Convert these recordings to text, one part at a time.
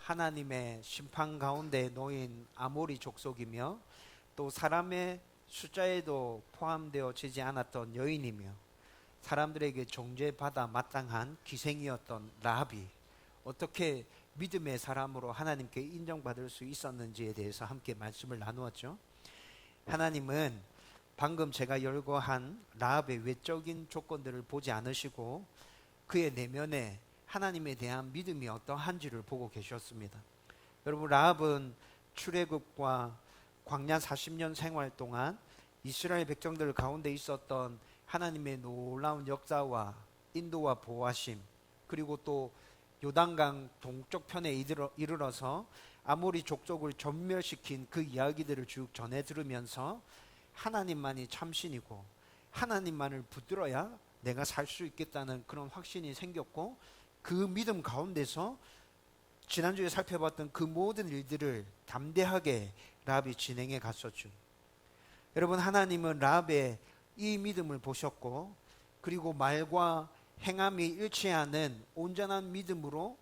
하나님의 심판 가운데 놓인 아모리 족속이며 또 사람의 숫자에도 포함되어지지 않았던 여인이며 사람들에게 정죄받아 마땅한 기생이었던 라합이 어떻게 믿음의 사람으로 하나님께 인정받을 수 있었는지에 대해서 함께 말씀을 나누었죠. 하나님은 방금 제가 열거한 라합의 외적인 조건들을 보지 않으시고 그의 내면에 하나님에 대한 믿음이 어떠한지를 보고 계셨습니다. 여러분, 라합은 출애굽과 광야 40년 생활 동안 이스라엘 백성들 가운데 있었던 하나님의 놀라운 역사와 인도와 보호하심, 그리고 또 요단강 동쪽 편에 이르러서 아모리 족속을 전멸시킨 그 이야기들을 쭉 전해 들으면서 하나님만이 참신이고 하나님만을 붙들어야 내가 살 수 있겠다는 그런 확신이 생겼고, 그 믿음 가운데서 지난주에 살펴봤던 그 모든 일들을 담대하게 라합이 진행해 갔었죠. 여러분, 하나님은 라합의 이 믿음을 보셨고, 그리고 말과 행함이 일치하는 온전한 믿음으로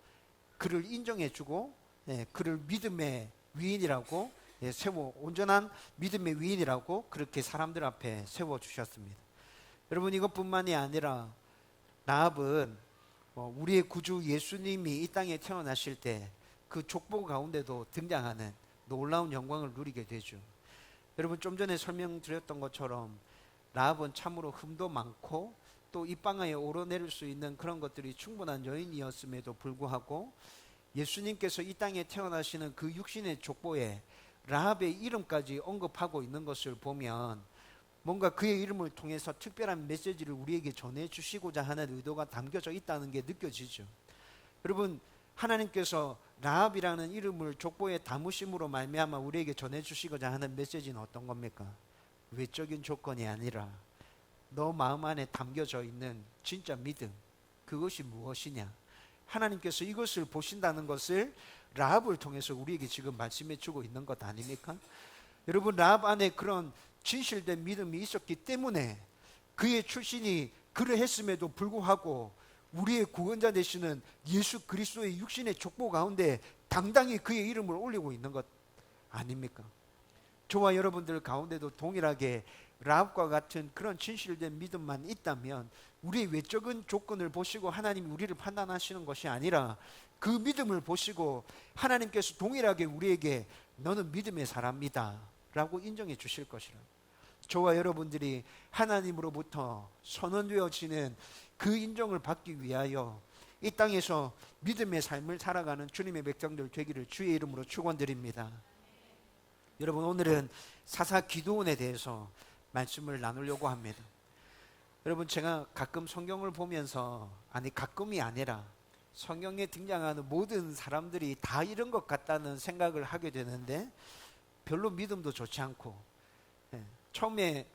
그를 인정해주고, 그를 믿음의 위인이라고 온전한 믿음의 위인이라고 그렇게 사람들 앞에 세워주셨습니다. 여러분, 이것뿐만이 아니라 라합은 우리의 구주 예수님이 이 땅에 태어나실 때 그 족보 가운데도 등장하는 놀라운 영광을 누리게 되죠. 여러분, 좀 전에 설명드렸던 것처럼 라합은 참으로 흠도 많고 또 이 방아에 오르내릴 수 있는 그런 것들이 충분한 여인이었음에도 불구하고 예수님께서 이 땅에 태어나시는 그 육신의 족보에 라합의 이름까지 언급하고 있는 것을 보면 뭔가 그의 이름을 통해서 특별한 메시지를 우리에게 전해주시고자 하는 의도가 담겨져 있다는 게 느껴지죠. 여러분, 하나님께서 라합이라는 이름을 족보에 담으심으로 말미암아 우리에게 전해주시고자 하는 메시지는 어떤 겁니까? 외적인 조건이 아니라 너 마음 안에 담겨져 있는 진짜 믿음, 그것이 무엇이냐? 하나님께서 이것을 보신다는 것을 라합을 통해서 우리에게 지금 말씀해 주고 있는 것 아닙니까? 여러분, 라합 안에 그런 진실된 믿음이 있었기 때문에 그의 출신이 그러했음에도 불구하고 우리의 구원자 되시는 예수 그리스도의 육신의 족보 가운데 당당히 그의 이름을 올리고 있는 것 아닙니까? 저와 여러분들 가운데도 동일하게 라합과 같은 그런 진실된 믿음만 있다면 우리의 외적인 조건을 보시고 하나님이 우리를 판단하시는 것이 아니라 그 믿음을 보시고 하나님께서 동일하게 우리에게 너는 믿음의 사람이다 라고 인정해 주실 것이라. 저와 여러분들이 하나님으로부터 선언되어지는 그 인정을 받기 위하여 이 땅에서 믿음의 삶을 살아가는 주님의 백성들 되기를 주의 이름으로 축원드립니다. 여러분, 오늘은 사사 기드온에 대해서 말씀을 나누려고 합니다. 여러분, 제가 가끔 성경을 보면서, 아니 가끔이 아니라 성경에 등장하는 모든 사람들이 다 이런 것 같다는 생각을 하게 되는데 별로 믿음도 좋지 않고, 처음에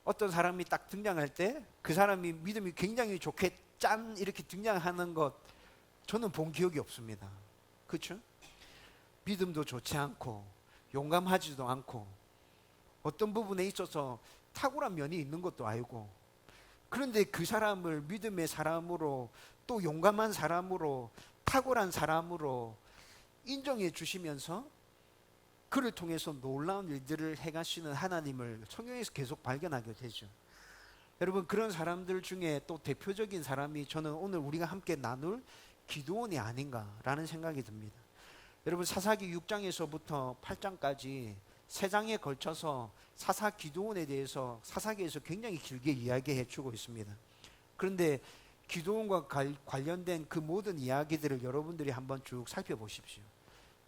어떤 사람이 딱 등장할 때 그 사람이 믿음이 굉장히 좋게 짠 이렇게 등장하는 것 저는 본 기억이 없습니다. 그렇죠? 믿음도 좋지 않고 용감하지도 않고 어떤 부분에 있어서 탁월한 면이 있는 것도 알고, 그런데 그 사람을 믿음의 사람으로 또 용감한 사람으로 탁월한 사람으로 인정해 주시면서 그를 통해서 놀라운 일들을 행하시는 하나님을 성경에서 계속 발견하게 되죠. 여러분, 그런 사람들 중에 또 대표적인 사람이 저는 오늘 우리가 함께 나눌 기드온이 아닌가라는 생각이 듭니다. 여러분, 사사기 6장에서부터 8장까지 3장에 걸쳐서 사사 기드온에 대해서 사사기에서 굉장히 길게 이야기해 주고 있습니다. 그런데 기드온과 관련된 그 모든 이야기들을 여러분들이 한번 쭉 살펴보십시오.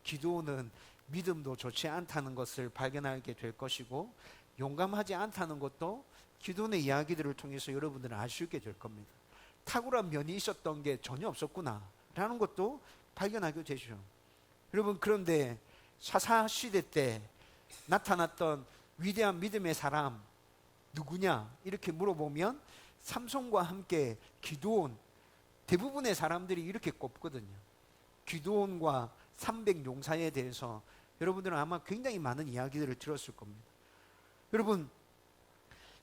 기드온은 믿음도 좋지 않다는 것을 발견하게 될 것이고, 용감하지 않다는 것도 기드온의 이야기들을 통해서 여러분들은 알 수 있게 될 겁니다. 탁월한 면이 있었던 게 전혀 없었구나 라는 것도 발견하게 되죠. 여러분, 그런데 사사 시대 때 나타났던 위대한 믿음의 사람 누구냐 이렇게 물어보면 삼손과 함께 기드온, 대부분의 사람들이 이렇게 꼽거든요. 기드온과 300용사에 대해서 여러분들은 아마 굉장히 많은 이야기들을 들었을 겁니다. 여러분,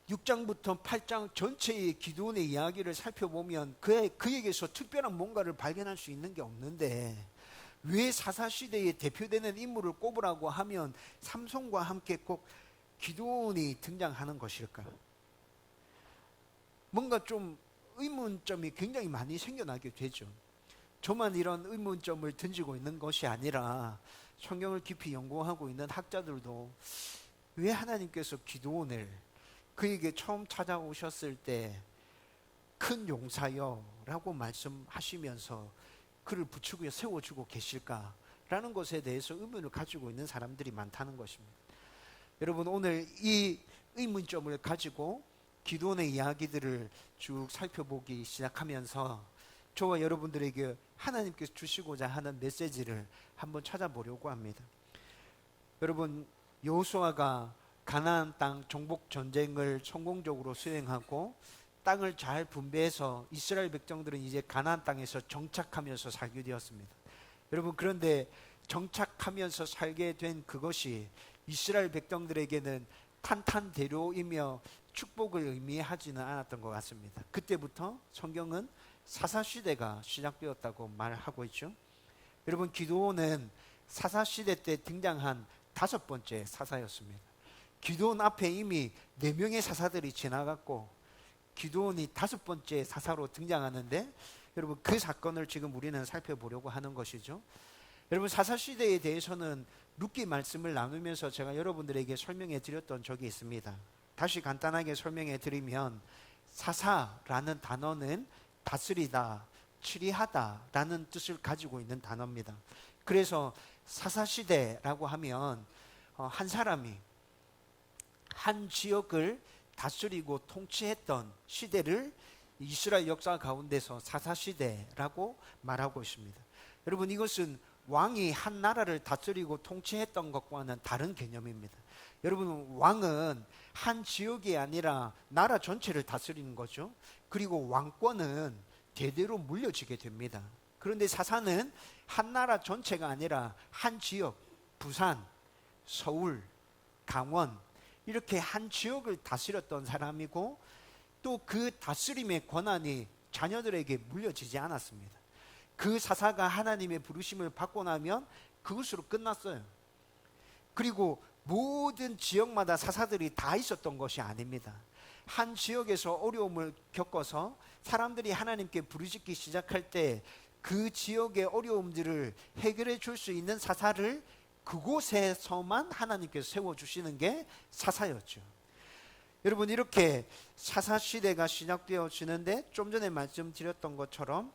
6장부터 8장 전체의 기드온의 이야기를 살펴보면 그에게서 특별한 뭔가를 발견할 수 있는 게 없는데, 왜 사사시대에 대표되는 인물을 꼽으라고 하면 삼손과 함께 꼭 기드온이 등장하는 것일까? 뭔가 좀 의문점이 굉장히 많이 생겨나게 되죠. 저만 이런 의문점을 던지고 있는 것이 아니라 성경을 깊이 연구하고 있는 학자들도 왜 하나님께서 기드온을 그에게 처음 찾아오셨을 때 큰 용사여 라고 말씀하시면서 그를 부추겨 세워주고 계실까라는 것에 대해서 의문을 가지고 있는 사람들이 많다는 것입니다. 여러분, 오늘 이 의문점을 가지고 기드온의 이야기들을 쭉 살펴보기 시작하면서 저와 여러분들에게 하나님께서 주시고자 하는 메시지를 한번 찾아보려고 합니다. 여러분, 여호수아가 가나안 땅 정복 전쟁을 성공적으로 수행하고 땅을 잘 분배해서 이스라엘 백성들은 이제 가나안 땅에서 정착하면서 살게 되었습니다. 여러분, 그런데 정착하면서 살게 된 그것이 이스라엘 백성들에게는 탄탄대로이며 축복을 의미하지는 않았던 것 같습니다. 그때부터 성경은 사사시대가 시작되었다고 말하고 있죠. 여러분, 기드온은 사사시대 때 등장한 5번째 사사였습니다. 기드온 앞에 이미 4명의 사사들이 지나갔고 기드온이 5번째 사사로 등장하는데, 여러분, 그 사건을 지금 우리는 살펴보려고 하는 것이죠. 여러분, 사사시대에 대해서는 룻기 말씀을 나누면서 제가 여러분들에게 설명해 드렸던 적이 있습니다. 다시 간단하게 설명해 드리면, 사사라는 단어는 다스리다, 치리하다 라는 뜻을 가지고 있는 단어입니다. 그래서 사사시대라고 하면 한 사람이 한 지역을 다스리고 통치했던 시대를 이스라엘 역사 가운데서 사사시대라고 말하고 있습니다. 여러분, 이것은 왕이 한 나라를 다스리고 통치했던 것과는 다른 개념입니다. 여러분, 왕은 한 지역이 아니라 나라 전체를 다스리는 거죠. 그리고 왕권은 대대로 물려지게 됩니다. 그런데 사사는 한 나라 전체가 아니라 한 지역, 부산, 서울, 강원, 이렇게 한 지역을 다스렸던 사람이고, 또 그 다스림의 권한이 자녀들에게 물려지지 않았습니다. 그 사사가 하나님의 부르심을 받고 나면 그것으로 끝났어요. 그리고 모든 지역마다 사사들이 다 있었던 것이 아닙니다. 한 지역에서 어려움을 겪어서 사람들이 하나님께 부르짖기 시작할 때 그 지역의 어려움들을 해결해 줄 수 있는 사사를 그곳에서만 하나님께서 세워주시는 게 사사였죠. 여러분, 이렇게 사사시대가 시작되어지는데, 좀 전에 말씀드렸던 것처럼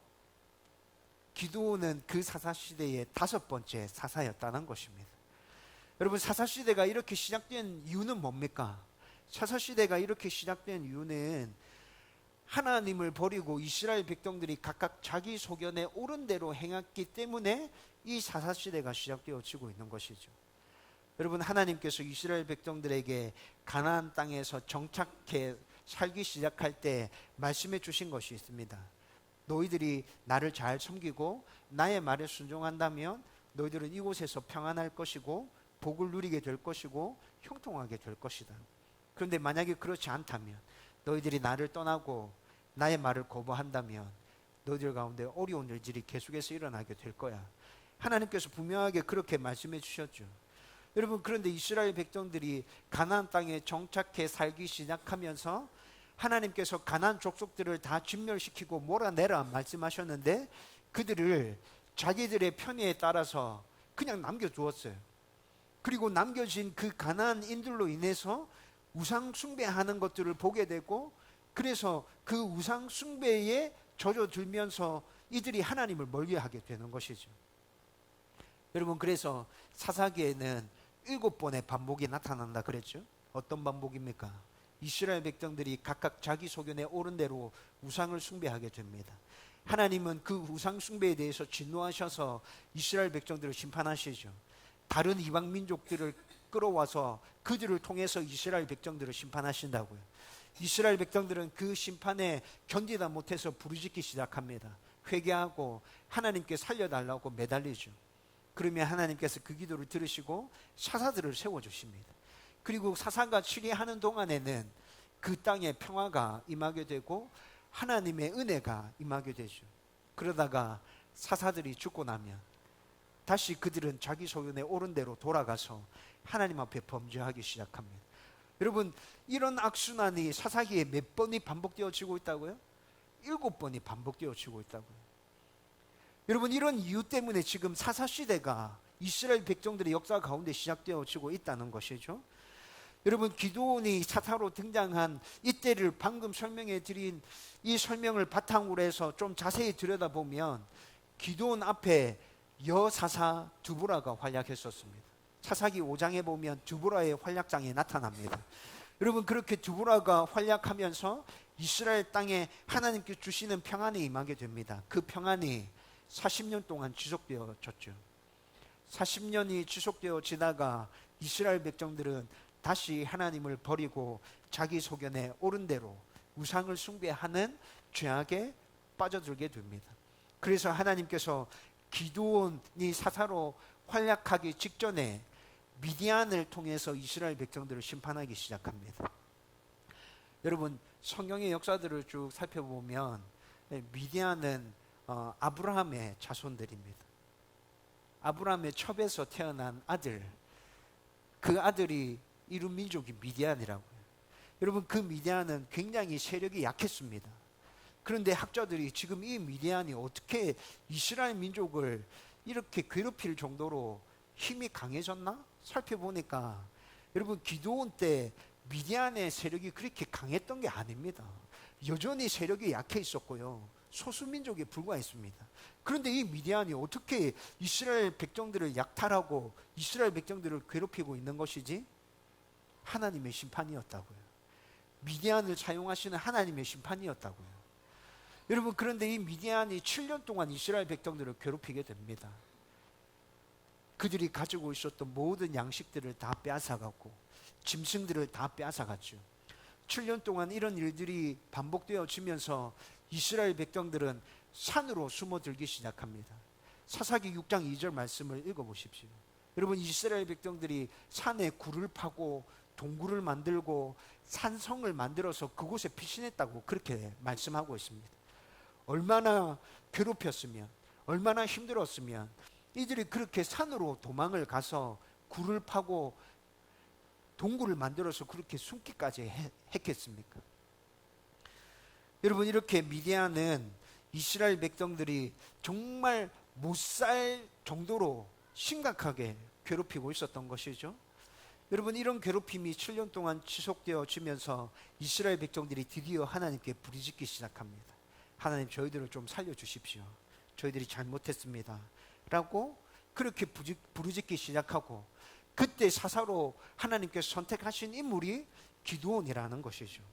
기드온은 그 사사시대의 5번째 사사였다는 것입니다. 여러분, 사사시대가 이렇게 시작된 이유는 뭡니까? 사사시대가 이렇게 시작된 이유는 하나님을 버리고 이스라엘 백성들이 각각 자기 소견에 옳은 대로 행했기 때문에 이 사사시대가 시작되어지고 있는 것이죠. 여러분, 하나님께서 이스라엘 백성들에게 가나안 땅에서 정착해 살기 시작할 때 말씀해 주신 것이 있습니다. 너희들이 나를 잘 섬기고 나의 말에 순종한다면 너희들은 이곳에서 평안할 것이고 복을 누리게 될 것이고 형통하게 될 것이다. 그런데 만약에 그렇지 않다면, 너희들이 나를 떠나고 나의 말을 거부한다면 너희들 가운데 어려운 일들이 계속해서 일어나게 될 거야. 하나님께서 분명하게 그렇게 말씀해 주셨죠. 여러분, 그런데 이스라엘 백성들이 가나안 땅에 정착해 살기 시작하면서 하나님께서 가나안 족속들을 다 진멸시키고 몰아내라 말씀하셨는데, 그들을 자기들의 편의에 따라서 그냥 남겨두었어요. 그리고 남겨진 그 가나안인들로 인해서 우상 숭배하는 것들을 보게 되고, 그래서 그 우상 숭배에 젖어들면서 이들이 하나님을 멀리하게 되는 것이죠. 여러분, 그래서 사사기에는 7번의 반복이 나타난다 그랬죠. 어떤 반복입니까? 이스라엘 백성들이 각각 자기 소견에 옳은 대로 우상을 숭배하게 됩니다. 하나님은 그 우상 숭배에 대해서 진노하셔서 이스라엘 백성들을 심판하시죠. 다른 이방 민족들을 끌어와서 그들을 통해서 이스라엘 백성들을 심판하신다고요. 이스라엘 백성들은 그 심판에 견디다 못해서 부르짖기 시작합니다. 회개하고 하나님께 살려달라고 매달리죠. 그러면 하나님께서 그 기도를 들으시고 사사들을 세워주십니다. 그리고 사사가 치리하는 동안에는 그 땅에 평화가 임하게 되고 하나님의 은혜가 임하게 되죠. 그러다가 사사들이 죽고 나면 다시 그들은 자기 소견에 옳은 대로 돌아가서 하나님 앞에 범죄하기 시작합니다. 여러분, 이런 악순환이 사사기에 몇 번이 반복되어지고 있다고요? 7번이 반복되어지고 있다고요. 여러분, 이런 이유 때문에 지금 사사시대가 이스라엘 백성들의 역사 가운데 시작되어지고 있다는 것이죠. 여러분, 기드온이 사사로 등장한 이때를 방금 설명해 드린 이 설명을 바탕으로 해서 좀 자세히 들여다보면 기드온 앞에 여사사 두보라가 활약했었습니다. 사사기 5장에 보면 두보라의 활약장이 나타납니다. 여러분, 그렇게 두보라가 활약하면서 이스라엘 땅에 하나님께 주시는 평안이 임하게 됩니다. 그 평안이 40년 동안 지속되어졌죠. 40년이 지속되어지다가 이스라엘 백성들은 다시 하나님을 버리고 자기 소견에 옳은 대로 우상을 숭배하는 죄악에 빠져들게 됩니다. 그래서 하나님께서 기드온이 사사로 활약하기 직전에 미디안을 통해서 이스라엘 백성들을 심판하기 시작합니다. 여러분, 성경의 역사들을 쭉 살펴보면 미디안은 아브라함의 자손들입니다. 아브라함의 첩에서 태어난 아들, 그 아들이 이룬 민족이 미디안이라고요. 여러분, 그 미디안은 굉장히 세력이 약했습니다. 그런데 학자들이 지금 이 미디안이 어떻게 이스라엘 민족을 이렇게 괴롭힐 정도로 힘이 강해졌나? 살펴보니까 여러분, 기드온 때 미디안의 세력이 그렇게 강했던 게 아닙니다. 여전히 세력이 약해 있었고요. 소수민족에 불과했습니다. 그런데 이 미디안이 어떻게 이스라엘 백성들을 약탈하고 이스라엘 백성들을 괴롭히고 있는 것이지? 하나님의 심판이었다고요. 미디안을 사용하시는 하나님의 심판이었다고요. 여러분, 그런데 이 미디안이 7년 동안 이스라엘 백성들을 괴롭히게 됩니다. 그들이 가지고 있었던 모든 양식들을 다 빼앗아갔고 짐승들을 다 빼앗아갔죠. 7년 동안 이런 일들이 반복되어지면서 이스라엘 백성들은 산으로 숨어들기 시작합니다. 사사기 6장 2절 말씀을 읽어보십시오. 여러분, 이스라엘 백성들이 산에 굴을 파고 동굴을 만들고 산성을 만들어서 그곳에 피신했다고 그렇게 말씀하고 있습니다. 얼마나 괴롭혔으면, 얼마나 힘들었으면 이들이 그렇게 산으로 도망을 가서 굴을 파고 동굴을 만들어서 그렇게 숨기까지 했겠습니까? 여러분, 이렇게 미디안은 이스라엘 백성들이 정말 못 살 정도로 심각하게 괴롭히고 있었던 것이죠. 여러분, 이런 괴롭힘이 7년 동안 지속되어지면서 이스라엘 백성들이 드디어 하나님께 부르짖기 시작합니다. 하나님, 저희들을 좀 살려주십시오. 저희들이 잘못했습니다. 라고 그렇게 부르짖기 시작하고, 그때 사사로 하나님께서 선택하신 인물이 기드온이라는 것이죠.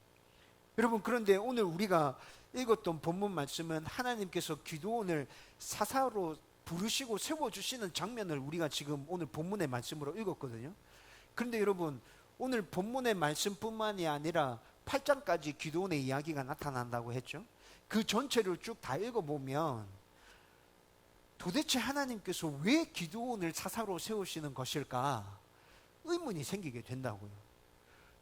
여러분, 그런데 오늘 우리가 읽었던 본문 말씀은 하나님께서 기드온을 사사로 부르시고 세워주시는 장면을 우리가 지금 오늘 본문의 말씀으로 읽었거든요. 그런데 여러분, 오늘 본문의 말씀뿐만이 아니라 8장까지 기드온의 이야기가 나타난다고 했죠. 그 전체를 쭉 다 읽어보면 도대체 하나님께서 왜 기드온을 사사로 세우시는 것일까 의문이 생기게 된다고요.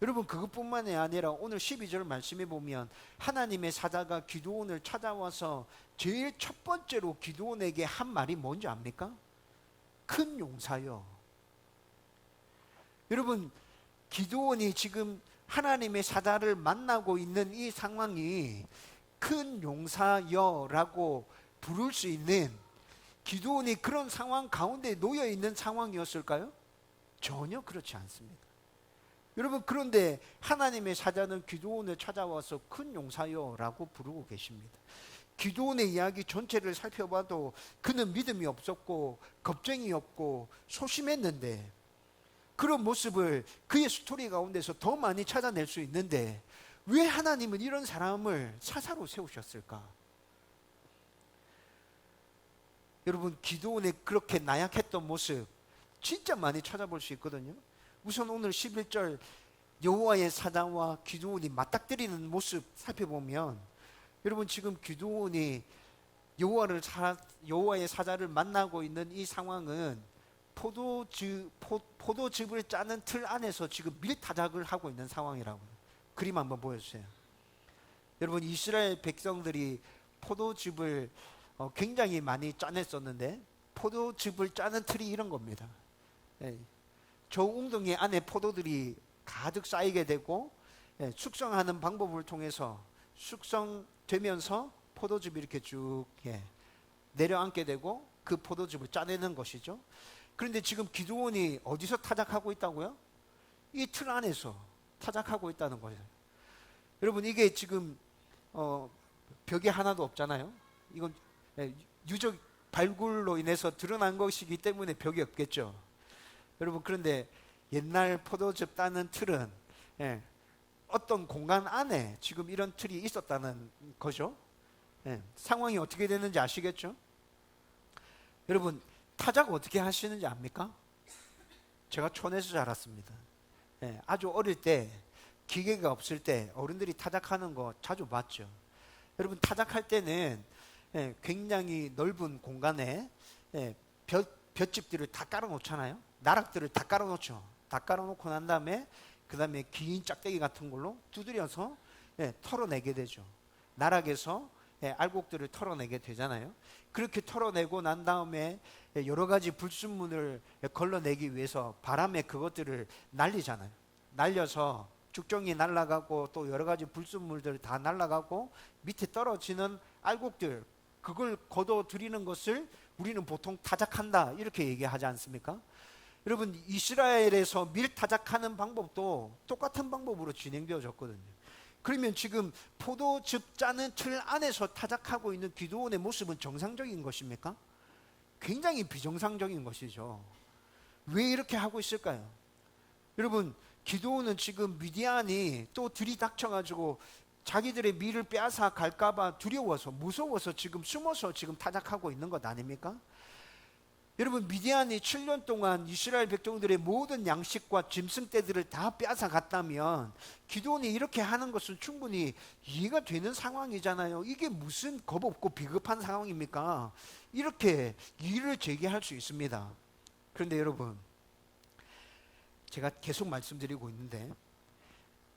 여러분, 그것뿐만이 아니라 오늘 12절 말씀에 보면 하나님의 사자가 기드온을 찾아와서 제일 첫 번째로 기드온에게 한 말이 뭔지 압니까? 큰 용사여. 여러분, 기드온이 지금 하나님의 사자를 만나고 있는 이 상황이 큰 용사여라고 부를 수 있는, 기드온이 그런 상황 가운데 놓여 있는 상황이었을까요? 전혀 그렇지 않습니다. 여러분, 그런데 하나님의 사자는 기드온을 찾아와서 큰 용사여라고 부르고 계십니다. 기드온의 이야기 전체를 살펴봐도 그는 믿음이 없었고 겁쟁이였고 소심했는데, 그런 모습을 그의 스토리 가운데서 더 많이 찾아낼 수 있는데 왜 하나님은 이런 사람을 사사로 세우셨을까? 여러분, 기드온의 그렇게 나약했던 모습 진짜 많이 찾아볼 수 있거든요. 우선 오늘 11절 여호와의 사자와 기드온이 맞닥뜨리는 모습 살펴보면, 여러분, 지금 기드온이 여호와의 사자를 만나고 있는 이 상황은 포도즙을 짜는 틀 안에서 지금 밀타작을 하고 있는 상황이라고요. 그림 한번 보여주세요. 여러분, 이스라엘 백성들이 포도즙을 굉장히 많이 짜냈었는데 포도즙을 짜는 틀이 이런 겁니다. 예, 저 웅덩이 안에 포도들이 가득 쌓이게 되고 숙성하는 방법을 통해서 숙성되면서 포도즙이 이렇게 쭉 내려앉게 되고 그 포도즙을 짜내는 것이죠. 그런데 지금 기드온이 어디서 타작하고 있다고요? 이 틀 안에서 타작하고 있다는 거예요. 여러분, 이게 지금 벽에 하나도 없잖아요. 이건 유적 발굴로 인해서 드러난 것이기 때문에 벽이 없겠죠. 여러분, 그런데 옛날 포도즙 따는 틀은 어떤 공간 안에 지금 이런 틀이 있었다는 거죠. 상황이 어떻게 됐는지 아시겠죠? 여러분, 타작 어떻게 하시는지 압니까? 제가 촌에서 자랐습니다. 아주 어릴 때 기계가 없을 때 어른들이 타작하는 거 자주 봤죠. 여러분, 타작할 때는 굉장히 넓은 공간에 볏짚들을 다 깔아놓잖아요. 나락들을 다 깔아놓죠. 다 깔아놓고 난 다음에 그 다음에 긴 짝대기 같은 걸로 두드려서 털어내게 되죠. 나락에서 알곡들을 털어내게 되잖아요. 그렇게 털어내고 난 다음에 여러 가지 불순물을 걸러내기 위해서 바람에 그것들을 날리잖아요. 날려서 죽정이 날아가고 또 여러 가지 불순물들 다 날아가고 밑에 떨어지는 알곡들, 그걸 걷어들이는 것을 우리는 보통 타작한다 이렇게 얘기하지 않습니까? 여러분, 이스라엘에서 밀 타작하는 방법도 똑같은 방법으로 진행되어졌거든요. 그러면 지금 포도즙 짜는 틀 안에서 타작하고 있는 기드온의 모습은 정상적인 것입니까? 굉장히 비정상적인 것이죠. 왜 이렇게 하고 있을까요? 여러분, 기드온은 지금 미디안이 또 들이닥쳐가지고 자기들의 밀을 빼앗아 갈까봐 두려워서 무서워서 지금 숨어서 지금 타작하고 있는 것 아닙니까? 여러분, 미디안이 7년 동안 이스라엘 백성들의 모든 양식과 짐승떼들을 다 빼앗아 갔다면 기드온이 이렇게 하는 것은 충분히 이해가 되는 상황이잖아요. 이게 무슨 겁 없고 비겁한 상황입니까? 이렇게 이의를 제기할 수 있습니다. 그런데 여러분, 제가 계속 말씀드리고 있는데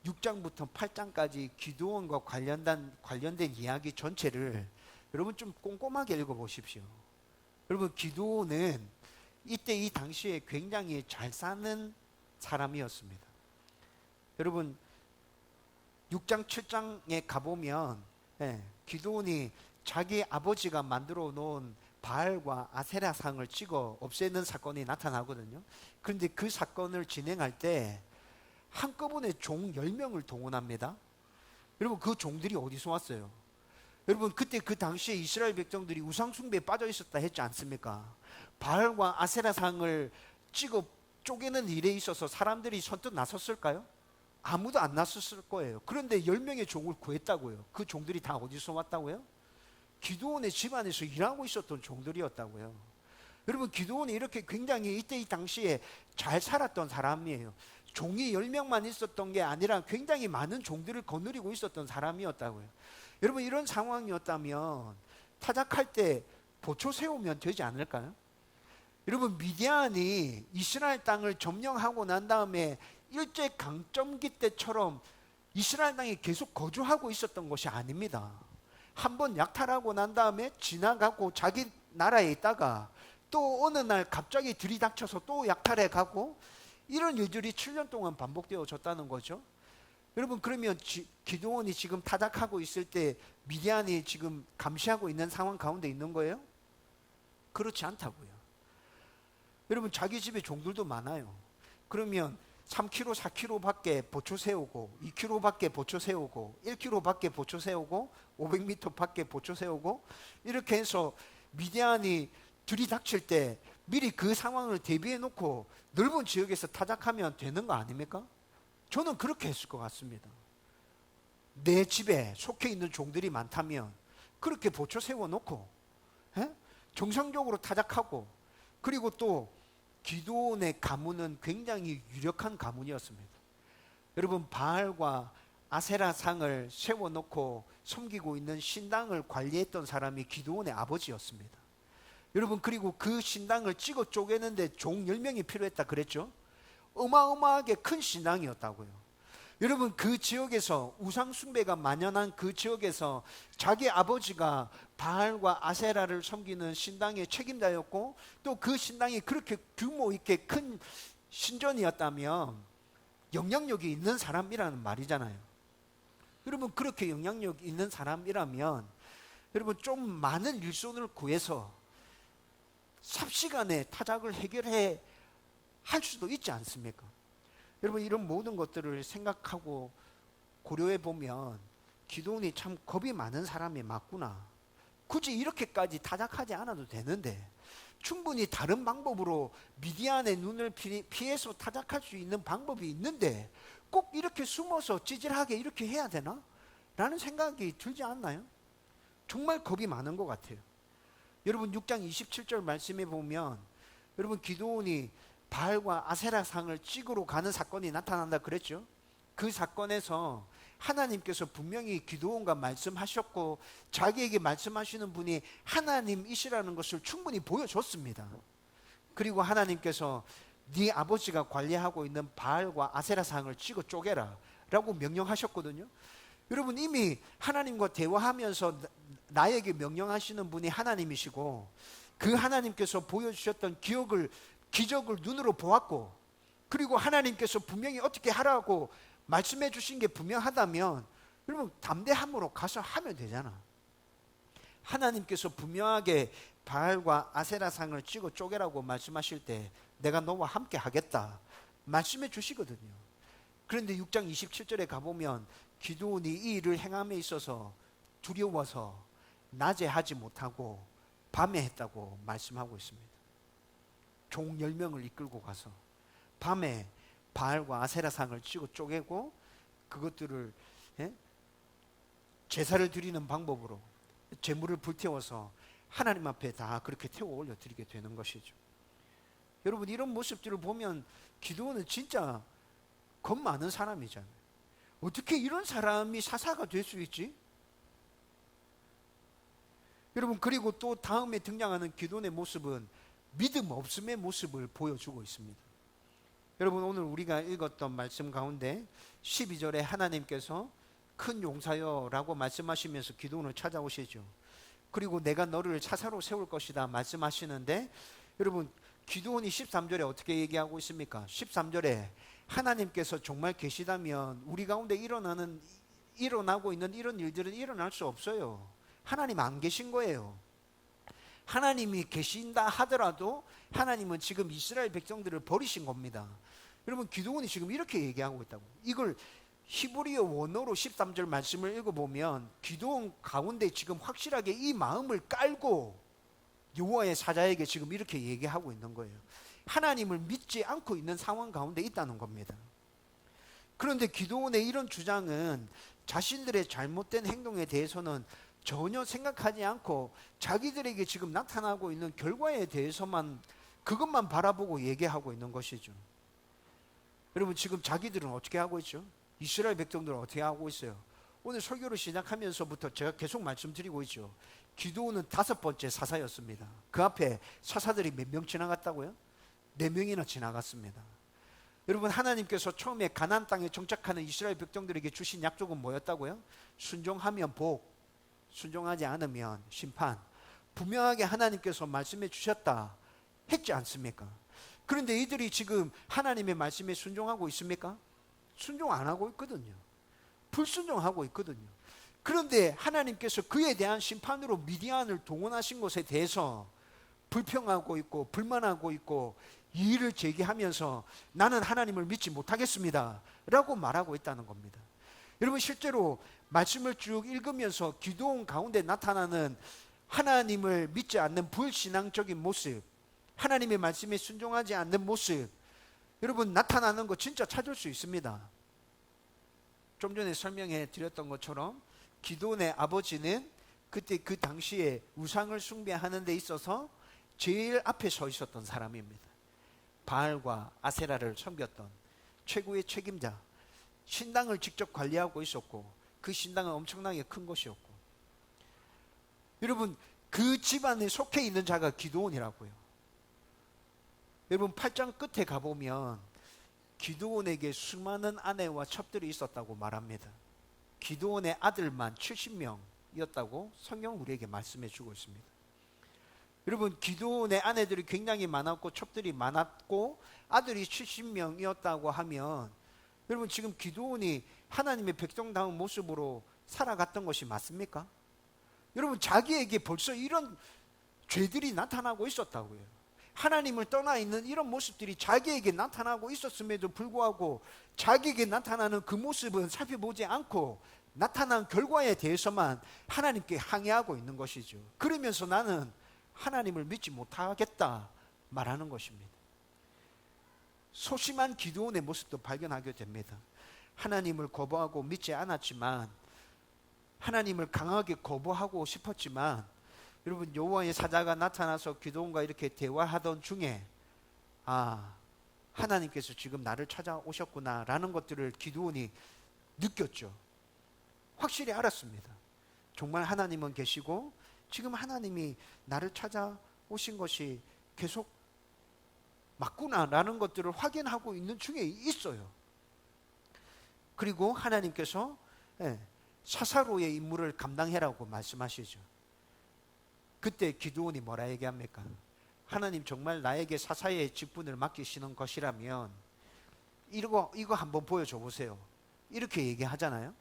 6장부터 8장까지 기드온과 관련된 이야기 전체를 여러분 좀 꼼꼼하게 읽어보십시오. 여러분, 기드온은 이때 이 당시에 굉장히 잘 사는 사람이었습니다. 여러분, 6장 7장에 가보면 기드온이 자기 아버지가 만들어 놓은 바알과 아세라 상을 찍어 없애는 사건이 나타나거든요. 그런데 그 사건을 진행할 때 한꺼번에 종 10명을 동원합니다. 여러분, 그 종들이 어디서 왔어요? 여러분, 그때 그 당시에 이스라엘 백성들이 우상숭배에 빠져 있었다 했지 않습니까? 바알과 아세라상을 찍어 쪼개는 일에 있어서 사람들이 선뜻 나섰을까요? 아무도 안 나섰을 거예요. 그런데 10명의 종을 구했다고요. 그 종들이 다 어디서 왔다고요? 기드온의 집안에서 일하고 있었던 종들이었다고요. 여러분, 기드온이 이렇게 굉장히 이때 이 당시에 잘 살았던 사람이에요. 종이 10명만 있었던 게 아니라 굉장히 많은 종들을 거느리고 있었던 사람이었다고요. 여러분, 이런 상황이었다면 타작할 때 보초 세우면 되지 않을까요? 여러분, 미디안이 이스라엘 땅을 점령하고 난 다음에 일제강점기 때처럼 이스라엘 땅에 계속 거주하고 있었던 것이 아닙니다. 한번 약탈하고 난 다음에 지나가고 자기 나라에 있다가 또 어느 날 갑자기 들이닥쳐서 또 약탈해 가고 이런 일들이 7년 동안 반복되어졌다는 거죠. 여러분, 그러면 기드온이 지금 타작하고 있을 때 미디안이 지금 감시하고 있는 상황 가운데 있는 거예요? 그렇지 않다고요. 여러분, 자기 집에 종들도 많아요. 그러면 3kg, 4kg 밖에 보초 세우고 2kg 밖에 보초 세우고 1kg 밖에 보초 세우고 500m 밖에 보초 세우고 이렇게 해서 미디안이 들이닥칠 때 미리 그 상황을 대비해 놓고 넓은 지역에서 타작하면 되는 거 아닙니까? 저는 그렇게 했을 것 같습니다. 내 집에 속해 있는 종들이 많다면 그렇게 보초 세워놓고 정상적으로 타작하고, 그리고 또 기드온의 가문은 굉장히 유력한 가문이었습니다. 여러분, 바알과 아세라 상을 세워놓고 섬기고 있는 신당을 관리했던 사람이 기드온의 아버지였습니다. 여러분, 그리고 그 신당을 찍어 쪼개는데 종 10명이 필요했다 그랬죠? 어마어마하게 큰 신당이었다고요. 여러분, 그 지역에서 우상 숭배가 만연한 그 지역에서 자기 아버지가 바알과 아세라를 섬기는 신당의 책임자였고, 또 그 신당이 그렇게 규모 있게 큰 신전이었다면 영향력이 있는 사람이라는 말이잖아요. 여러분, 그렇게 영향력 있는 사람이라면 여러분, 좀 많은 일손을 구해서 삽시간에 타작을 해결해 할 수도 있지 않습니까? 여러분, 이런 모든 것들을 생각하고 고려해 보면 기드온이 참 겁이 많은 사람이 맞구나. 굳이 이렇게까지 타작하지 않아도 되는데, 충분히 다른 방법으로 미디안의 눈을 피해서 타작할 수 있는 방법이 있는데 꼭 이렇게 숨어서 찌질하게 이렇게 해야 되나? 라는 생각이 들지 않나요? 정말 겁이 많은 것 같아요. 여러분, 6장 27절 말씀에 보면 여러분, 기드온이 바알과 아세라 상을 찍으러 가는 사건이 나타난다 그랬죠. 그 사건에서 하나님께서 분명히 기드온과 말씀하셨고 자기에게 말씀하시는 분이 하나님이시라는 것을 충분히 보여줬습니다. 그리고 하나님께서 네 아버지가 관리하고 있는 바알과 아세라 상을 찍어 쪼개라 라고 명령하셨거든요. 여러분, 이미 하나님과 대화하면서 나에게 명령하시는 분이 하나님이시고, 그 하나님께서 보여주셨던 기적을 눈으로 보았고, 그리고 하나님께서 분명히 어떻게 하라고 말씀해 주신 게 분명하다면 여러분, 담대함으로 가서 하면 되잖아. 하나님께서 분명하게 바알과 아세라 상을 찍어 쪼개라고 말씀하실 때 내가 너와 함께 하겠다 말씀해 주시거든요. 그런데 6장 27절에 가보면 기드온이 이 일을 행함에 있어서 두려워서 낮에 하지 못하고 밤에 했다고 말씀하고 있습니다. 종 10명을 이끌고 가서 밤에 바알과 아세라 상을 찍어 쪼개고 그것들을 제사를 드리는 방법으로 제물을 불태워서 하나님 앞에 다 그렇게 태워 올려 드리게 되는 것이죠. 여러분, 이런 모습들을 보면 기드온은 진짜 겁 많은 사람이잖아요. 어떻게 이런 사람이 사사가 될 수 있지? 여러분, 그리고 또 다음에 등장하는 기드온의 모습은 믿음 없음의 모습을 보여주고 있습니다. 여러분, 오늘 우리가 읽었던 말씀 가운데 12절에 하나님께서 큰 용사여 라고 말씀하시면서 기드온을 찾아오시죠. 그리고 내가 너를 차사로 세울 것이다 말씀하시는데, 여러분, 기드온이 13절에 어떻게 얘기하고 있습니까? 13절에 하나님께서 정말 계시다면 우리 가운데 일어나고 있는 이런 일들은 일어날 수 없어요. 하나님 안 계신 거예요. 하나님이 계신다 하더라도 하나님은 지금 이스라엘 백성들을 버리신 겁니다. 여러분, 기드온이 지금 이렇게 얘기하고 있다고. 이걸 히브리어 원어로 13절 말씀을 읽어보면 기드온 가운데 지금 확실하게 이 마음을 깔고 여호와의 사자에게 지금 이렇게 얘기하고 있는 거예요. 하나님을 믿지 않고 있는 상황 가운데 있다는 겁니다. 그런데 기드온의 이런 주장은 자신들의 잘못된 행동에 대해서는 전혀 생각하지 않고 자기들에게 지금 나타나고 있는 결과에 대해서만 그것만 바라보고 얘기하고 있는 것이죠. 여러분, 지금 자기들은 어떻게 하고 있죠? 이스라엘 백성들은 어떻게 하고 있어요? 오늘 설교를 시작하면서부터 제가 계속 말씀드리고 있죠. 기드온은 5번째 사사였습니다. 그 앞에 사사들이 몇 명 지나갔다고요? 4명이나 지나갔습니다. 여러분, 하나님께서 처음에 가나안 땅에 정착하는 이스라엘 백성들에게 주신 약속은 뭐였다고요? 순종하면 복, 순종하지 않으면 심판. 분명하게 하나님께서 말씀해 주셨다 했지 않습니까? 그런데 이들이 지금 하나님의 말씀에 순종하고 있습니까? 순종 안 하고 있거든요. 불순종하고 있거든요. 그런데 하나님께서 그에 대한 심판으로 미디안을 동원하신 것에 대해서 불평하고 있고 불만하고 있고 이의를 제기하면서 나는 하나님을 믿지 못하겠습니다 라고 말하고 있다는 겁니다. 여러분, 실제로 말씀을 쭉 읽으면서 기드온 가운데 나타나는 하나님을 믿지 않는 불신앙적인 모습, 하나님의 말씀에 순종하지 않는 모습, 여러분, 나타나는 거 진짜 찾을 수 있습니다. 좀 전에 설명해 드렸던 것처럼 기드온의 아버지는 그때 그 당시에 우상을 숭배하는 데 있어서 제일 앞에 서 있었던 사람입니다. 바알과 아세라를 섬겼던 최고의 책임자, 신당을 직접 관리하고 있었고 그 신당은 엄청나게 큰 것이었고, 여러분, 그 집안에 속해 있는 자가 기드온이라고요. 여러분, 8장 끝에 가보면 기드온에게 수많은 아내와 첩들이 있었다고 말합니다. 기드온의 아들만 70명이었다고 성경 우리에게 말씀해 주고 있습니다. 여러분, 기드온의 아내들이 굉장히 많았고 첩들이 많았고 아들이 70명이었다고 하면, 여러분 지금 기드온이 하나님의 백성다운 모습으로 살아갔던 것이 맞습니까? 여러분, 자기에게 벌써 이런 죄들이 나타나고 있었다고요. 하나님을 떠나 있는 이런 모습들이 자기에게 나타나고 있었음에도 불구하고 자기에게 나타나는 그 모습은 살펴보지 않고 나타난 결과에 대해서만 하나님께 항의하고 있는 것이죠. 그러면서 나는 하나님을 믿지 못하겠다 말하는 것입니다. 소심한 기드온의 모습도 발견하게 됩니다. 하나님을 거부하고 믿지 않았지만, 하나님을 강하게 거부하고 싶었지만, 여러분 여호와의 사자가 나타나서 기드온과 이렇게 대화하던 중에 하나님께서 지금 나를 찾아오셨구나 라는 것들을 기드온이 느꼈죠. 확실히 알았습니다. 정말 하나님은 계시고 지금 하나님이 나를 찾아오신 것이 계속 맞구나라는 것들을 확인하고 있는 중에 있어요. 그리고 하나님께서 사사로의 임무를 감당해라고 말씀하시죠. 그때 기드온이 뭐라 얘기합니까? 하나님 정말 나에게 사사의 직분을 맡기시는 것이라면 이거 한번 보여줘 보세요. 이렇게 얘기하잖아요.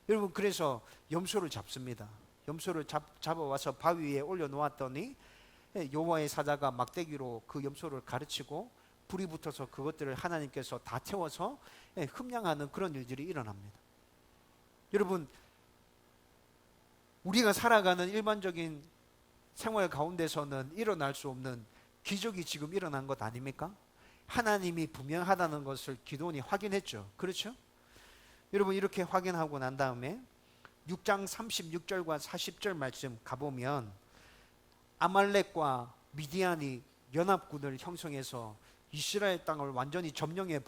여러분, 그래서 염소를 잡습니다. 염소를 잡아와서 바위 위에 올려놓았더니 여호와의 사자가 막대기로 그 염소를 가르치고 불이 붙어서 그것들을 하나님께서 다 태워서 흠양하는 그런 일들이 일어납니다. 여러분, 우리가 살아가는 일반적인 생활 가운데서는 일어날 수 없는 기적이 지금 일어난 것 아닙니까? 하나님이 분명하다는 것을 기드온이 확인했죠. 그렇죠? 여러분, 이렇게 확인하고 난 다음에 6장 36절과 40절 말씀 가보면 아말렉과 미디안이 연합군을 형성해서 이스라엘 땅을 완전히 점령해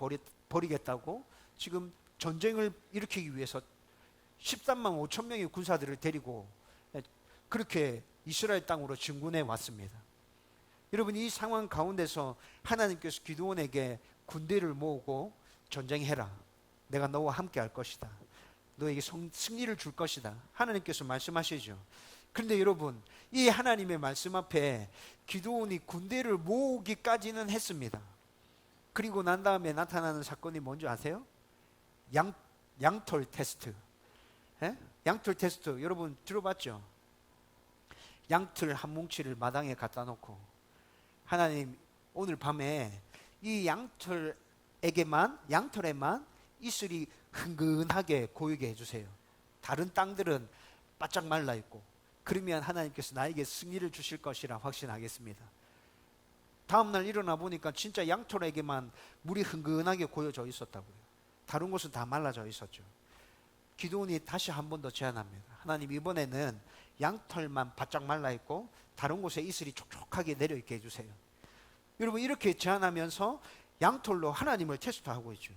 버리겠다고 지금 전쟁을 일으키기 위해서 13만 5천 명의 군사들을 데리고 그렇게 이스라엘 땅으로 진군해 왔습니다. 여러분, 이 상황 가운데서 하나님께서 기드온에게 군대를 모으고 전쟁해라. 내가 너와 함께 할 것이다. 너에게 승리를 줄 것이다. 하나님께서 말씀하시죠. 그런데 여러분, 이 하나님의 말씀 앞에 기드온이 군대를 모으기까지는 했습니다. 그리고 난 다음에 나타나는 사건이 뭔지 아세요? 양털 테스트. 양털 테스트 여러분 들어봤죠? 양털 한 뭉치를 마당에 갖다 놓고 하나님 오늘 밤에 이 양털에만 이슬이 흥건하게 고이게 해주세요. 다른 땅들은 바짝 말라 있고 그러면 하나님께서 나에게 승리를 주실 것이라 확신하겠습니다. 다음날 일어나 보니까 진짜 양털에게만 물이 흥건하게 고여져 있었다고요. 다른 곳은 다 말라져 있었죠. 기드온이 다시 한 번 더 제안합니다. 하나님, 이번에는 양털만 바짝 말라 있고 다른 곳에 이슬이 촉촉하게 내려 있게 해주세요. 여러분, 이렇게 제안하면서 양털로 하나님을 테스트하고 있죠.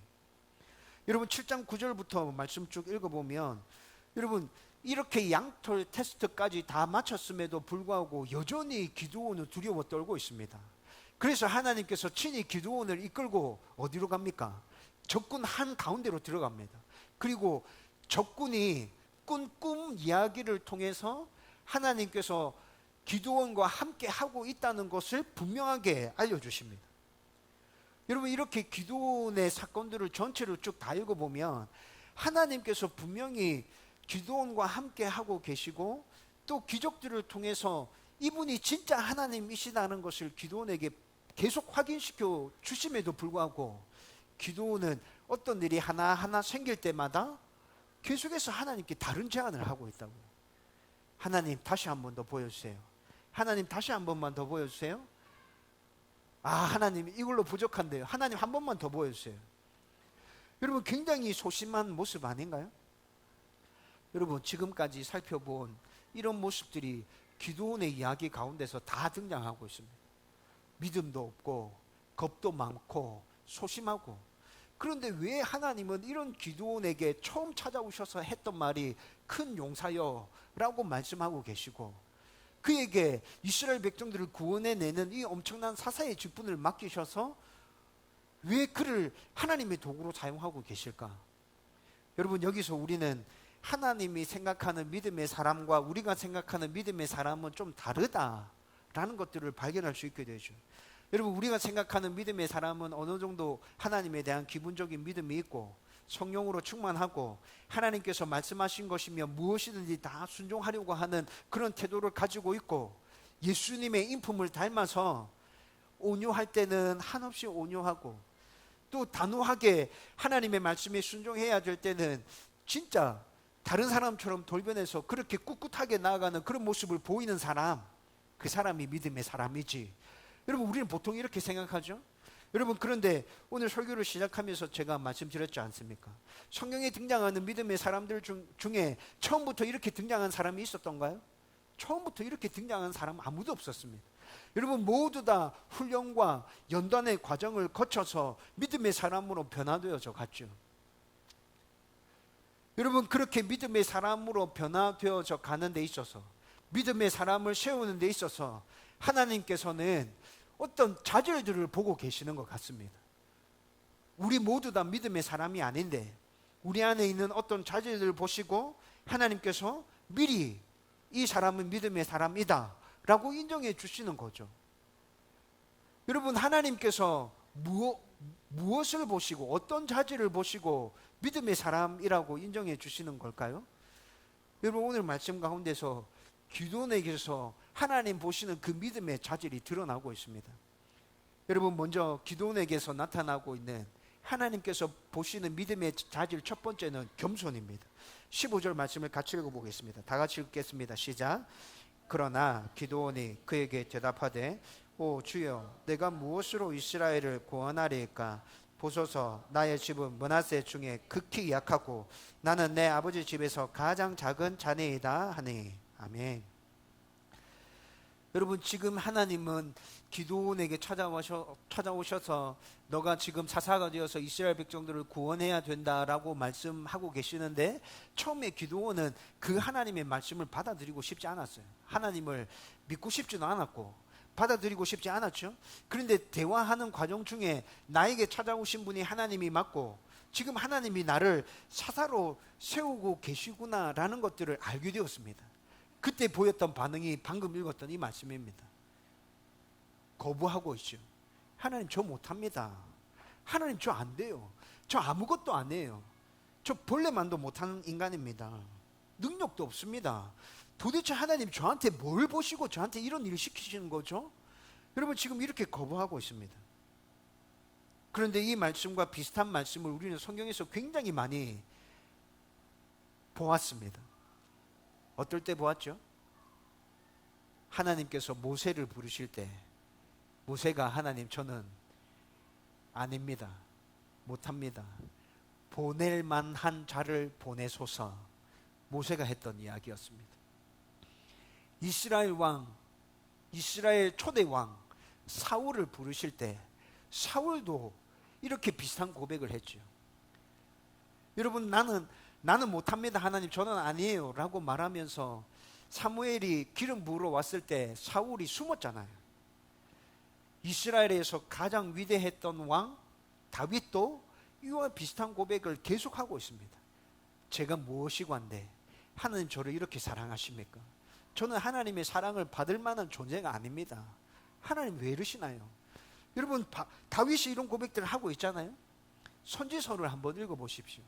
여러분, 7장 9절부터 말씀 쭉 읽어보면 여러분, 이렇게 양털 테스트까지 다 마쳤음에도 불구하고 여전히 기드온은 두려워 떨고 있습니다. 그래서 하나님께서 친히 기드온을 이끌고 어디로 갑니까? 적군 한 가운데로 들어갑니다. 그리고 적군이 꾼 꿈 이야기를 통해서 하나님께서 기드온과 함께 하고 있다는 것을 분명하게 알려주십니다. 여러분, 이렇게 기드온의 사건들을 전체를 쭉 다 읽어보면 하나님께서 분명히 기드온과 함께 하고 계시고 또 기적들을 통해서 이분이 진짜 하나님이시다는 것을 기드온에게 계속 확인시켜 주심에도 불구하고 기드온은 어떤 일이 하나하나 생길 때마다 계속해서 하나님께 다른 제안을 하고 있다고요. 하나님, 다시 한 번 더 보여주세요. 하나님, 다시 한 번만 더 보여주세요. 하나님, 이걸로 부족한데요. 하나님, 한 번만 더 보여주세요. 여러분, 굉장히 소심한 모습 아닌가요? 여러분, 지금까지 살펴본 이런 모습들이 기드온의 이야기 가운데서 다 등장하고 있습니다. 믿음도 없고 겁도 많고 소심하고. 그런데 왜 하나님은 이런 기드온에게 처음 찾아오셔서 했던 말이 큰 용사여 라고 말씀하고 계시고 그에게 이스라엘 백성들을 구원해내는 이 엄청난 사사의 직분을 맡기셔서 왜 그를 하나님의 도구로 사용하고 계실까? 여러분, 여기서 우리는 하나님이 생각하는 믿음의 사람과 우리가 생각하는 믿음의 사람은 좀 다르다라는 것들을 발견할 수 있게 되죠. 여러분, 우리가 생각하는 믿음의 사람은 어느 정도 하나님에 대한 기본적인 믿음이 있고 성령으로 충만하고 하나님께서 말씀하신 것이면 무엇이든지 다 순종하려고 하는 그런 태도를 가지고 있고, 예수님의 인품을 닮아서 온유할 때는 한없이 온유하고, 또 단호하게 하나님의 말씀에 순종해야 될 때는 진짜 다른 사람처럼 돌변해서 그렇게 꿋꿋하게 나아가는 그런 모습을 보이는 사람, 그 사람이 믿음의 사람이지. 여러분, 우리는 보통 이렇게 생각하죠. 여러분, 그런데 오늘 설교를 시작하면서 제가 말씀드렸지 않습니까? 성경에 등장하는 믿음의 사람들 중에 처음부터 이렇게 등장한 사람이 있었던가요? 처음부터 이렇게 등장한 사람은 아무도 없었습니다. 여러분, 모두 다 훈련과 연단의 과정을 거쳐서 믿음의 사람으로 변화되어져 갔죠. 여러분, 그렇게 믿음의 사람으로 변화되어져 가는 데 있어서, 믿음의 사람을 세우는 데 있어서 하나님께서는 어떤 자질들을 보고 계시는 것 같습니다. 우리 모두 다 믿음의 사람이 아닌데 우리 안에 있는 어떤 자질들을 보시고 하나님께서 미리 이 사람은 믿음의 사람이다 라고 인정해 주시는 거죠. 여러분, 하나님께서 무엇을 보시고 어떤 자질을 보시고 믿음의 사람이라고 인정해 주시는 걸까요? 여러분, 오늘 말씀 가운데서 기도원에게서 하나님 보시는 그 믿음의 자질이 드러나고 있습니다. 여러분, 먼저 기도원에게서 나타나고 있는 하나님께서 보시는 믿음의 자질 첫 번째는 겸손입니다. 15절 말씀을 같이 읽어보겠습니다. 다 같이 읽겠습니다. 시작. 그러나 기도원이 그에게 대답하되 오 주여, 내가 무엇으로 이스라엘을 구원하리이까? 보소서, 나의 집은 므낫세 중에 극히 약하고 나는 내 아버지 집에서 가장 작은 자녀이다 하니. 아멘. 여러분, 지금 하나님은 기도원에게 찾아오셔서 너가 지금 사사가 되어서 이스라엘 백성들을 구원해야 된다라고 말씀하고 계시는데, 처음에 기도원은 그 하나님의 말씀을 받아들이고 싶지 않았어요. 하나님을 믿고 싶지도 않았고 받아들이고 싶지 않았죠. 그런데 대화하는 과정 중에 나에게 찾아오신 분이 하나님이 맞고 지금 하나님이 나를 사사로 세우고 계시구나라는 것들을 알게 되었습니다. 그때 보였던 반응이 방금 읽었던 이 말씀입니다. 거부하고 있죠. 하나님, 저 못합니다. 하나님, 저 안 돼요. 저 아무것도 안 해요. 저 벌레만도 못하는 인간입니다. 능력도 없습니다. 도대체 하나님 저한테 뭘 보시고 저한테 이런 일을 시키시는 거죠? 여러분, 지금 이렇게 거부하고 있습니다. 그런데 이 말씀과 비슷한 말씀을 우리는 성경에서 굉장히 많이 보았습니다. 어떨 때 보았죠? 하나님께서 모세를 부르실 때 모세가 하나님, 저는 아닙니다. 못합니다. 보낼 만한 자를 보내소서. 모세가 했던 이야기였습니다. 이스라엘 왕, 이스라엘 초대 왕 사울을 부르실 때 사울도 이렇게 비슷한 고백을 했죠. 여러분, 나는 못합니다. 하나님, 저는 아니에요 라고 말하면서 사무엘이 기름 부으러 왔을 때 사울이 숨었잖아요. 이스라엘에서 가장 위대했던 왕 다윗도 이와 비슷한 고백을 계속하고 있습니다. 제가 무엇이관데 하나님 저를 이렇게 사랑하십니까? 저는 하나님의 사랑을 받을 만한 존재가 아닙니다. 하나님 왜 이러시나요? 여러분, 다윗이 이런 고백들을 하고 있잖아요. 선지서를 한번 읽어보십시오.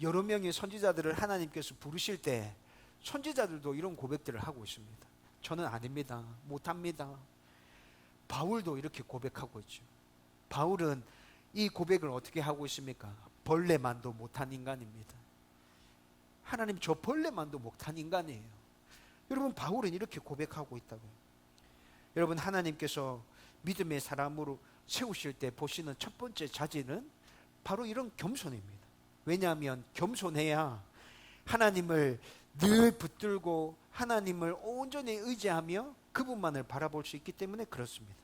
여러 명의 선지자들을 하나님께서 부르실 때 선지자들도 이런 고백들을 하고 있습니다. 저는 아닙니다. 못합니다. 바울도 이렇게 고백하고 있죠. 바울은 이 고백을 어떻게 하고 있습니까? 벌레만도 못한 인간입니다. 하나님, 저 벌레만도 못한 인간이에요. 여러분, 바울은 이렇게 고백하고 있다고요. 여러분, 하나님께서 믿음의 사람으로 세우실 때 보시는 첫 번째 자질은 바로 이런 겸손입니다. 왜냐하면 겸손해야 하나님을 늘 붙들고 하나님을 온전히 의지하며 그분만을 바라볼 수 있기 때문에 그렇습니다.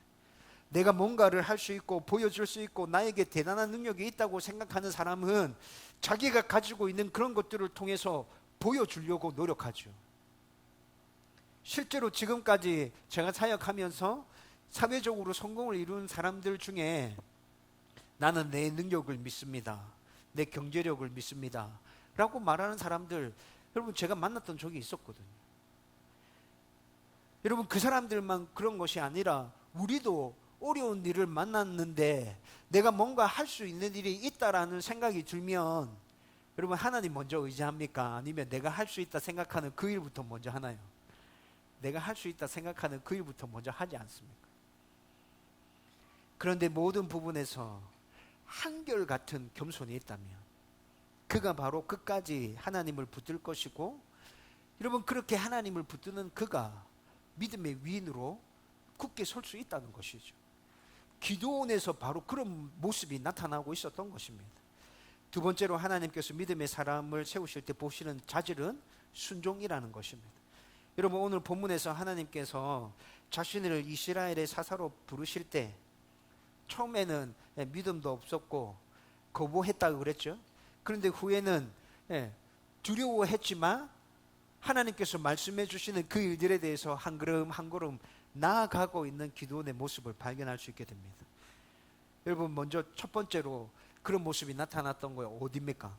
내가 뭔가를 할 수 있고 보여줄 수 있고 나에게 대단한 능력이 있다고 생각하는 사람은 자기가 가지고 있는 그런 것들을 통해서 보여주려고 노력하죠. 실제로 지금까지 제가 사역하면서 사회적으로 성공을 이룬 사람들 중에 나는 내 능력을 믿습니다. 내 경제력을 믿습니다. 라고 말하는 사람들, 여러분 제가 만났던 적이 있었거든요. 여러분 그 사람들만 그런 것이 아니라 우리도 어려운 일을 만났는데 내가 뭔가 할 수 있는 일이 있다라는 생각이 들면 여러분 하나님 먼저 의지합니까? 아니면 내가 할 수 있다 생각하는 그 일부터 먼저 하나요? 내가 할 수 있다 생각하는 그 일부터 먼저 하지 않습니까? 그런데 모든 부분에서 한결같은 겸손이 있다면 그가 바로 끝까지 하나님을 붙들 것이고, 여러분 그렇게 하나님을 붙드는 그가 믿음의 위인으로 굳게 설 수 있다는 것이죠. 기도원에서 바로 그런 모습이 나타나고 있었던 것입니다. 두 번째로 하나님께서 믿음의 사람을 세우실 때 보시는 자질은 순종이라는 것입니다. 여러분 오늘 본문에서 하나님께서 자신을 이스라엘의 사사로 부르실 때 처음에는 믿음도 없었고 거부했다고 그랬죠. 그런데 후에는 두려워했지만 하나님께서 말씀해 주시는 그 일들에 대해서 한 걸음 한 걸음 나아가고 있는 기도원의 모습을 발견할 수 있게 됩니다. 여러분 먼저 첫 번째로 그런 모습이 나타났던 거예요. 어디입니까?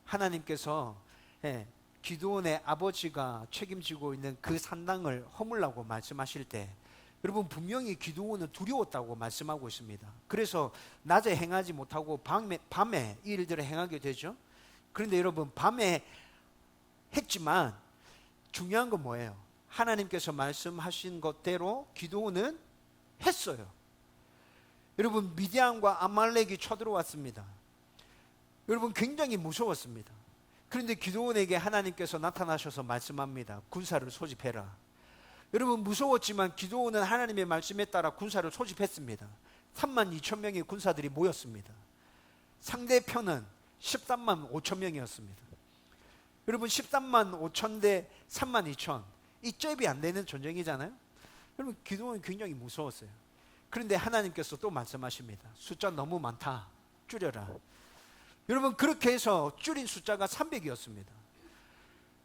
하나님께서 기도원의 아버지가 책임지고 있는 그 산당을 허물라고 말씀하실 때 여러분 분명히 기도원은 두려웠다고 말씀하고 있습니다. 그래서 낮에 행하지 못하고 밤에 이 일들을 행하게 되죠. 그런데 여러분 밤에 했지만 중요한 건 뭐예요? 하나님께서 말씀하신 것대로 기도원은 했어요. 여러분 미디안과 아말렉이 쳐들어왔습니다. 여러분 굉장히 무서웠습니다. 그런데 기도원에게 하나님께서 나타나셔서 말씀합니다. 군사를 소집해라. 여러분 무서웠지만 기도원은 하나님의 말씀에 따라 군사를 소집했습니다. 32,000명의 군사들이 모였습니다. 상대편은 13만 5천 명이었습니다. 여러분 13만 5천 대 3만 2천, 이 잽이 안 되는 전쟁이잖아요. 여러분 기도원은 굉장히 무서웠어요. 그런데 하나님께서 또 말씀하십니다. 숫자 너무 많다, 줄여라. 여러분 그렇게 해서 줄인 숫자가 300이었습니다.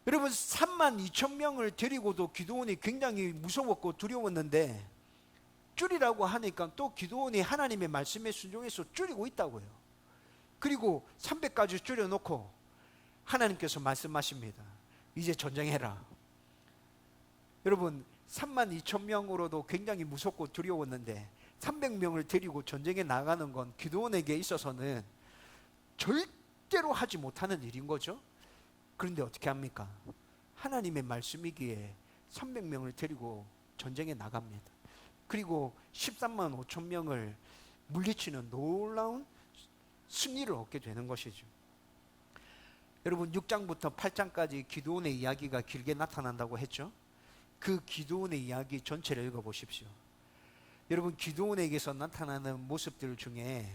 여러분 3만 2천 명을 데리고도 기도원이 굉장히 무서웠고 두려웠는데 줄이라고 하니까 또 기도원이 하나님의 말씀에 순종해서 줄이고 있다고요. 그리고 300까지 줄여놓고 하나님께서 말씀하십니다. 이제 전쟁해라. 여러분 3만 2천 명으로도 굉장히 무섭고 두려웠는데 300명을 데리고 전쟁에 나가는 건 기도원에게 있어서는 절대로 하지 못하는 일인 거죠. 그런데 어떻게 합니까? 하나님의 말씀이기에 300명을 데리고 전쟁에 나갑니다. 그리고 13만 5천 명을 물리치는 놀라운 승리를 얻게 되는 것이죠. 여러분 6장부터 8장까지 기도원의 이야기가 길게 나타난다고 했죠. 그 기도원의 이야기 전체를 읽어보십시오. 여러분 기도원에게서 나타나는 모습들 중에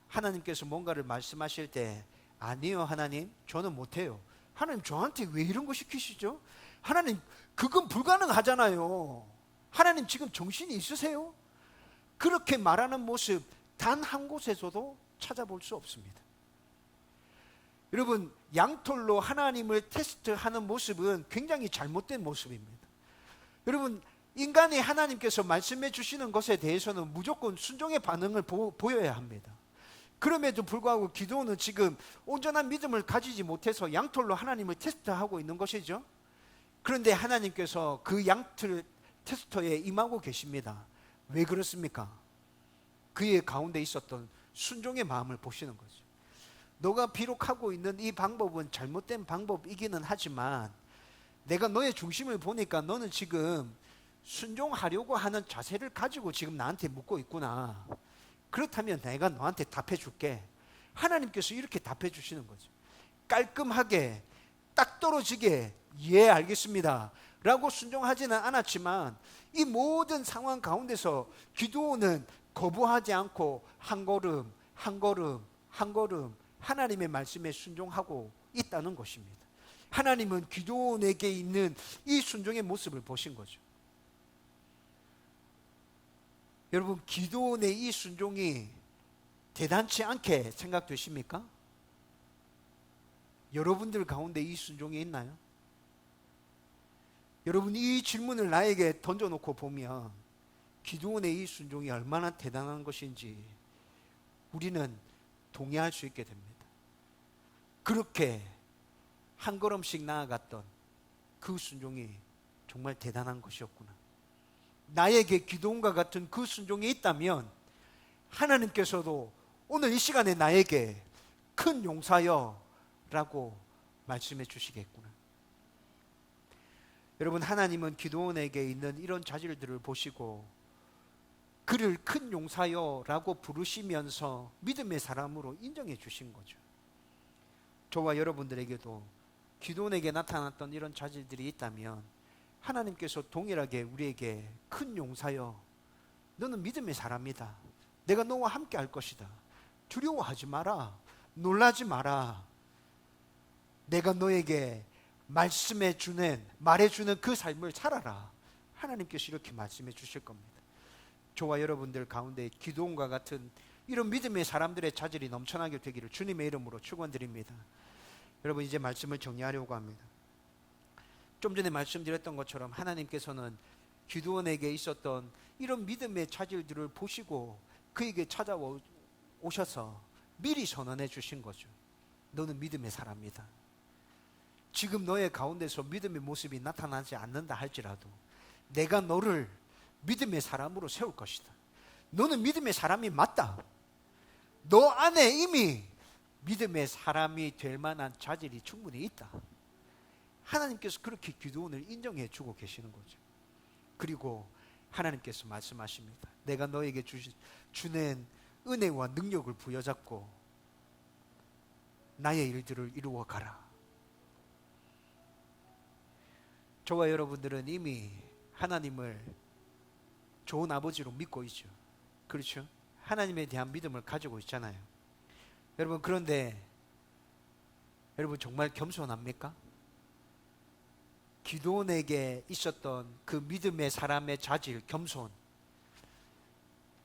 하나님께서 뭔가를 말씀하실 때 아니요 하나님 저는 못해요. 하나님 저한테 왜 이런 거 시키시죠? 하나님 그건 불가능하잖아요. 하나님 지금 정신이 있으세요? 그렇게 말하는 모습 단 한 곳에서도 찾아볼 수 없습니다. 여러분 양털로 하나님을 테스트하는 모습은 굉장히 잘못된 모습입니다. 여러분 인간이 하나님께서 말씀해 주시는 것에 대해서는 무조건 순종의 반응을 보여야 합니다. 그럼에도 불구하고 기도원은 지금 온전한 믿음을 가지지 못해서 양털로 하나님을 테스트하고 있는 것이죠. 그런데 하나님께서 그 양털 테스터에 임하고 계십니다. 왜 그렇습니까? 그의 가운데 있었던 순종의 마음을 보시는 거죠. 너가 비록 하고 있는 이 방법은 잘못된 방법이기는 하지만 내가 너의 중심을 보니까 너는 지금 순종하려고 하는 자세를 가지고 지금 나한테 묻고 있구나. 그렇다면 내가 너한테 답해 줄게. 하나님께서 이렇게 답해 주시는 거죠. 깔끔하게 딱 떨어지게 예 알겠습니다 라고 순종하지는 않았지만 이 모든 상황 가운데서 기도원은 거부하지 않고 한 걸음 한 걸음 한 걸음 하나님의 말씀에 순종하고 있다는 것입니다. 하나님은 기도원에게 있는 이 순종의 모습을 보신 거죠. 여러분 기도원의 이 순종이 대단치 않게 생각되십니까? 여러분들 가운데 이 순종이 있나요? 여러분 이 질문을 나에게 던져놓고 보면 기도원의 이 순종이 얼마나 대단한 것인지 우리는 동의할 수 있게 됩니다. 그렇게 한 걸음씩 나아갔던 그 순종이 정말 대단한 것이었구나. 나에게 기도원과 같은 그 순종이 있다면 하나님께서도 오늘 이 시간에 나에게 큰 용사여 라고 말씀해 주시겠구나. 여러분, 하나님은 기도원에게 있는 이런 자질들을 보시고 그를 큰 용사여 라고 부르시면서 믿음의 사람으로 인정해 주신 거죠. 저와 여러분들에게도 기도원에게 나타났던 이런 자질들이 있다면 하나님께서 동일하게 우리에게 큰 용사여, 너는 믿음의 사람이다, 내가 너와 함께 할 것이다, 두려워하지 마라, 놀라지 마라, 내가 너에게 말해주는 그 삶을 살아라, 하나님께서 이렇게 말씀해 주실 겁니다. 저와 여러분들 가운데 기도원과 같은 이런 믿음의 사람들의 자질이 넘쳐나게 되기를 주님의 이름으로 축원드립니다. 여러분, 이제 말씀을 정리하려고 합니다. 좀 전에 말씀드렸던 것처럼 하나님께서는 기도원에게 있었던 이런 믿음의 자질들을 보시고 그에게 찾아오셔서 미리 선언해 주신 거죠. 너는 믿음의 사람이다. 지금 너의 가운데서 믿음의 모습이 나타나지 않는다 할지라도 내가 너를 믿음의 사람으로 세울 것이다. 너는 믿음의 사람이 맞다. 너 안에 이미 믿음의 사람이 될 만한 자질이 충분히 있다. 하나님께서 그렇게 기도원을 인정해 주고 계시는 거죠. 그리고 하나님께서 말씀하십니다. 내가 너에게 주는 은혜와 능력을 부여잡고 나의 일들을 이루어 가라. 저와 여러분들은 이미 하나님을 좋은 아버지로 믿고 있죠. 그렇죠? 하나님에 대한 믿음을 가지고 있잖아요. 여러분, 그런데 여러분 정말 겸손합니까? 기도원에게 있었던 그 믿음의 사람의 자질, 겸손,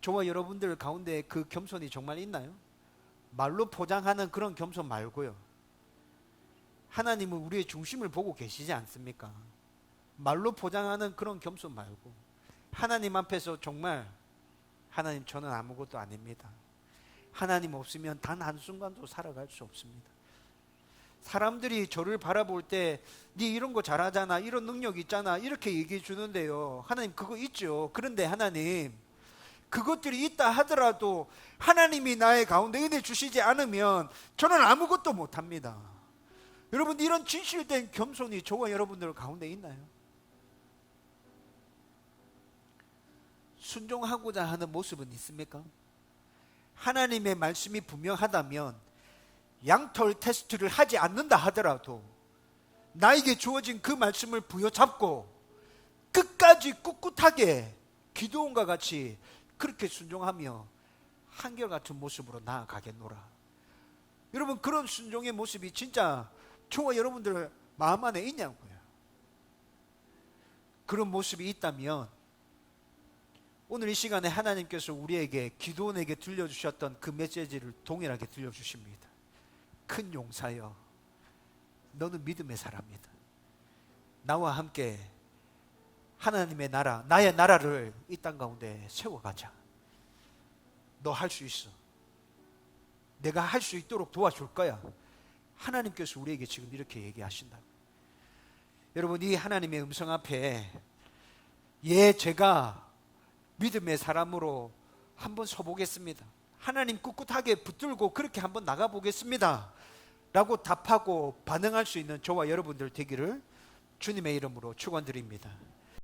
저와 여러분들 가운데 그 겸손이 정말 있나요? 말로 포장하는 그런 겸손 말고요. 하나님은 우리의 중심을 보고 계시지 않습니까? 말로 포장하는 그런 겸손 말고 하나님 앞에서 정말 하나님, 저는 아무것도 아닙니다. 하나님 없으면 단 한순간도 살아갈 수 없습니다. 사람들이 저를 바라볼 때 네 이런 거 잘하잖아, 이런 능력 있잖아, 이렇게 얘기해 주는데요, 하나님 그거 있죠. 그런데 하나님, 그것들이 있다 하더라도 하나님이 나의 가운데 은혜 주시지 않으면 저는 아무것도 못합니다. 여러분, 이런 진실된 겸손이 저와 여러분들 가운데 있나요? 순종하고자 하는 모습은 있습니까? 하나님의 말씀이 분명하다면 양털 테스트를 하지 않는다 하더라도 나에게 주어진 그 말씀을 부여잡고 끝까지 꿋꿋하게 기도원과 같이 그렇게 순종하며 한결같은 모습으로 나아가겠노라. 여러분, 그런 순종의 모습이 진짜 저와 여러분들 마음 안에 있냐고요. 그런 모습이 있다면 오늘 이 시간에 하나님께서 우리에게 기도원에게 들려주셨던 그 메시지를 동일하게 들려주십니다. 큰 용사여, 너는 믿음의 사람이다. 나와 함께 하나님의 나라, 나의 나라를 이 땅 가운데 세워가자. 너 할 수 있어. 내가 할 수 있도록 도와줄 거야. 하나님께서 우리에게 지금 이렇게 얘기하신다. 여러분, 이 하나님의 음성 앞에 제가 믿음의 사람으로 한번 서보겠습니다. 하나님 꿋꿋하게 붙들고 그렇게 한번 나가보겠습니다 라고 답하고 반응할 수 있는 저와 여러분들 되기를 주님의 이름으로 축원드립니다.